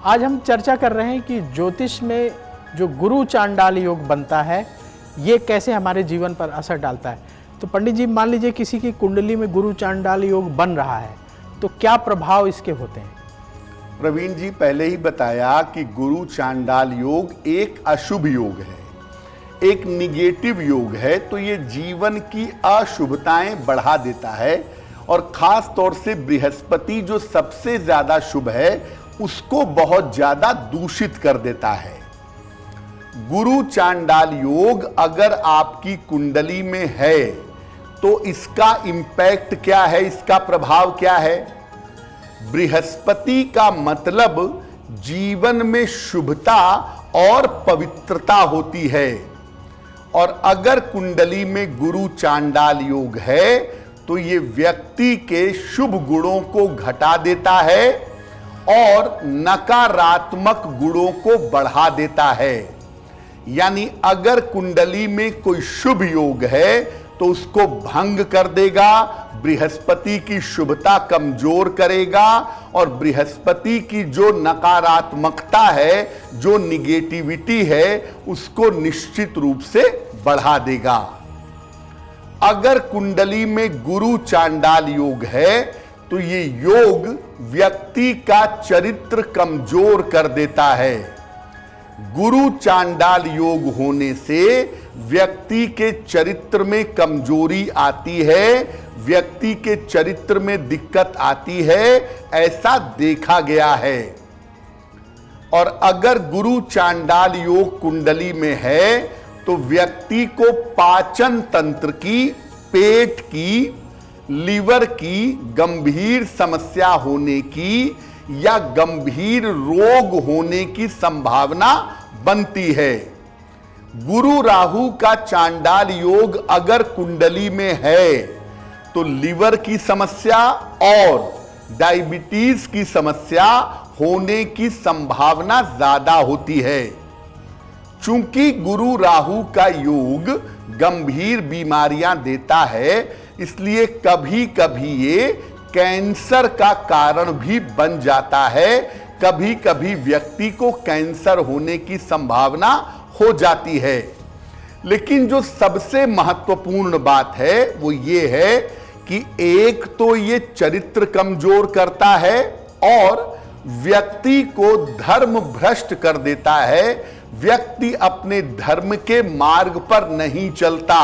आज हम चर्चा कर रहे हैं कि ज्योतिष में जो गुरु चांडाल योग बनता है ये कैसे हमारे जीवन पर असर डालता है। तो पंडित जी, मान लीजिए किसी की कुंडली में गुरु चांडाल योग बन रहा है तो क्या प्रभाव इसके होते हैं? प्रवीण जी, पहले ही बताया कि गुरु चांडाल योग एक अशुभ योग है, एक निगेटिव योग है। तो ये जीवन की अशुभताएं बढ़ा देता है और खास तौर से बृहस्पति जो सबसे ज्यादा शुभ है उसको बहुत ज्यादा दूषित कर देता है। गुरु चांडाल योग अगर आपकी कुंडली में है तो इसका इंपैक्ट क्या है, इसका प्रभाव क्या है? बृहस्पति का मतलब जीवन में शुभता और पवित्रता होती है, और अगर कुंडली में गुरु चांडाल योग है तो ये व्यक्ति के शुभ गुणों को घटा देता है और नकारात्मक गुणों को बढ़ा देता है। यानी अगर कुंडली में कोई शुभ योग है तो उसको भंग कर देगा, बृहस्पति की शुभता कमजोर करेगा और बृहस्पति की जो नकारात्मकता है, जो निगेटिविटी है, उसको निश्चित रूप से बढ़ा देगा। अगर कुंडली में गुरु चांडाल योग है तो ये योग व्यक्ति का चरित्र कमजोर कर देता है। गुरु चांडाल योग होने से व्यक्ति के चरित्र में कमजोरी आती है, व्यक्ति के चरित्र में दिक्कत आती है, ऐसा देखा गया है। और अगर गुरु चांडाल योग कुंडली में है तो व्यक्ति को पाचन तंत्र की, पेट की, लीवर की गंभीर समस्या होने की या गंभीर रोग होने की संभावना बनती है। गुरु राहु का चांडाल योग अगर कुंडली में है तो लीवर की समस्या और डायबिटीज की समस्या होने की संभावना ज्यादा होती है। चूंकि गुरु राहु का योग गंभीर बीमारियां देता है, इसलिए कभी कभी ये कैंसर का कारण भी बन जाता है। कभी कभी व्यक्ति को कैंसर होने की संभावना हो जाती है। लेकिन जो सबसे महत्वपूर्ण बात है वो ये है कि एक तो ये चरित्र कमजोर करता है और व्यक्ति को धर्म भ्रष्ट कर देता है। व्यक्ति अपने धर्म के मार्ग पर नहीं चलता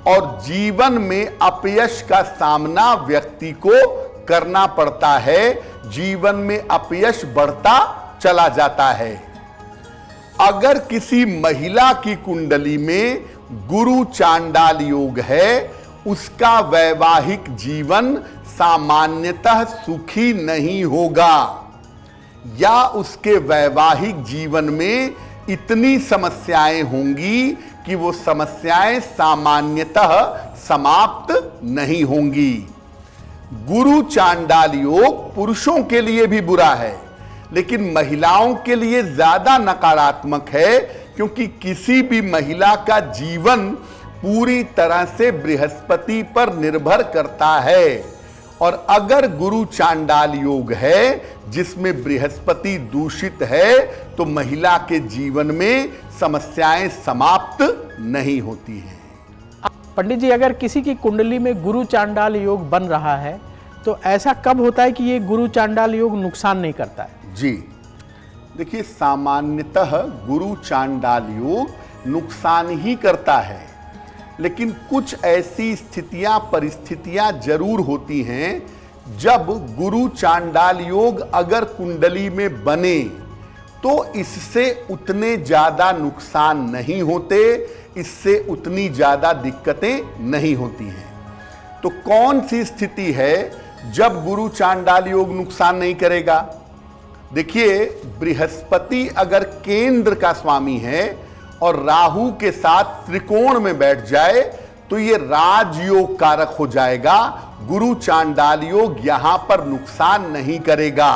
और जीवन में अपयश का सामना व्यक्ति को करना पड़ता है। जीवन में अपयश बढ़ता चला जाता है। अगर किसी महिला की कुंडली में गुरु चांडाल योग है, उसका वैवाहिक जीवन सामान्यतः सुखी नहीं होगा या उसके वैवाहिक जीवन में इतनी समस्याएं होंगी कि वो समस्याएं सामान्यतः समाप्त नहीं होंगी। गुरु चांडाल योग पुरुषों के लिए भी बुरा है, लेकिन महिलाओं के लिए ज्यादा नकारात्मक है, क्योंकि किसी भी महिला का जीवन पूरी तरह से बृहस्पति पर निर्भर करता है। और अगर गुरु चांडाल योग है जिसमें बृहस्पति दूषित है तो महिला के जीवन में समस्याएं समाप्त नहीं होती हैं। पंडित जी, अगर किसी की कुंडली में गुरु चांडाल योग बन रहा है तो ऐसा कब होता है कि ये गुरु चांडाल योग नुकसान नहीं करता है? जी देखिए, सामान्यतः गुरु चांडाल योग नुकसान ही करता है, लेकिन कुछ ऐसी स्थितियां, परिस्थितियां जरूर होती हैं जब गुरु चांडाल योग अगर कुंडली में बने तो इससे उतने ज्यादा नुकसान नहीं होते, इससे उतनी ज्यादा दिक्कतें नहीं होती हैं। तो कौन सी स्थिति है जब गुरु चांडाल योग नुकसान नहीं करेगा? देखिए, बृहस्पति अगर केंद्र का स्वामी है और राहु के साथ त्रिकोण में बैठ जाए तो ये राजयोग कारक हो जाएगा। गुरु चांडाल योग यहां पर नुकसान नहीं करेगा।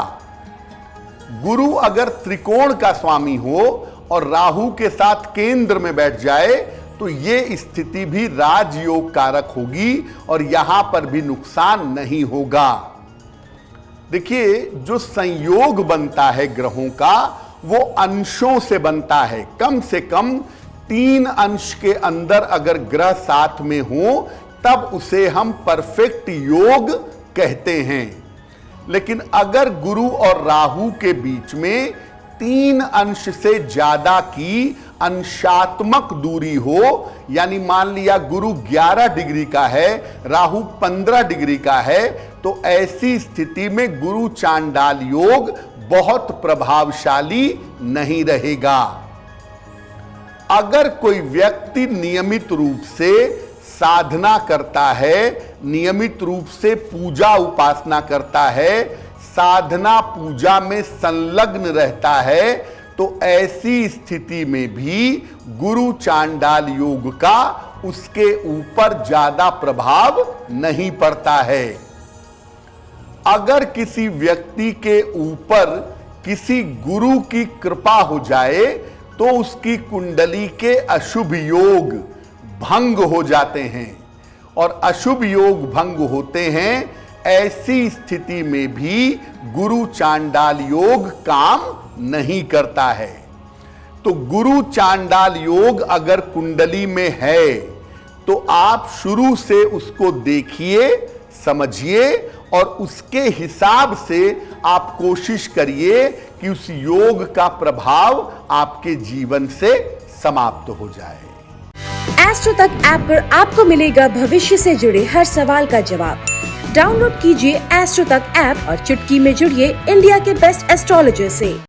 गुरु अगर त्रिकोण का स्वामी हो और राहु के साथ केंद्र में बैठ जाए तो ये स्थिति भी राजयोग कारक होगी और यहां पर भी नुकसान नहीं होगा। देखिए, जो संयोग बनता है ग्रहों का वो अंशों से बनता है। कम से कम 3 अंश के अंदर अगर ग्रह साथ में हो तब उसे हम परफेक्ट योग कहते हैं। लेकिन अगर गुरु और राहु के बीच में 3 अंश से ज्यादा की अंशात्मक दूरी हो, यानी मान लिया गुरु 11 डिग्री का है, राहु 15 डिग्री का है, तो ऐसी स्थिति में गुरु चांडाल योग बहुत प्रभावशाली नहीं रहेगा। अगर कोई व्यक्ति नियमित रूप से साधना करता है, नियमित रूप से पूजा उपासना करता है, साधना पूजा में संलग्न रहता है, तो ऐसी स्थिति में भी गुरु चांडाल योग का उसके ऊपर ज्यादा प्रभाव नहीं पड़ता है। अगर किसी व्यक्ति के ऊपर किसी गुरु की कृपा हो जाए तो उसकी कुंडली के अशुभ योग भंग हो जाते हैं, और अशुभ योग भंग होते हैं। ऐसी स्थिति में भी गुरु चांडाल योग काम नहीं करता है। तो गुरु चांडाल योग अगर कुंडली में है तो आप शुरू से उसको देखिए, समझिए और उसके हिसाब से आप कोशिश करिए कि उस योग का प्रभाव आपके जीवन से समाप्त हो जाए। एस्ट्रो तक ऐप पर आपको मिलेगा भविष्य से जुड़े हर सवाल का जवाब। डाउनलोड कीजिए एस्ट्रो तक ऐप और चुटकी में जुड़िए इंडिया के बेस्ट एस्ट्रोलॉजर से।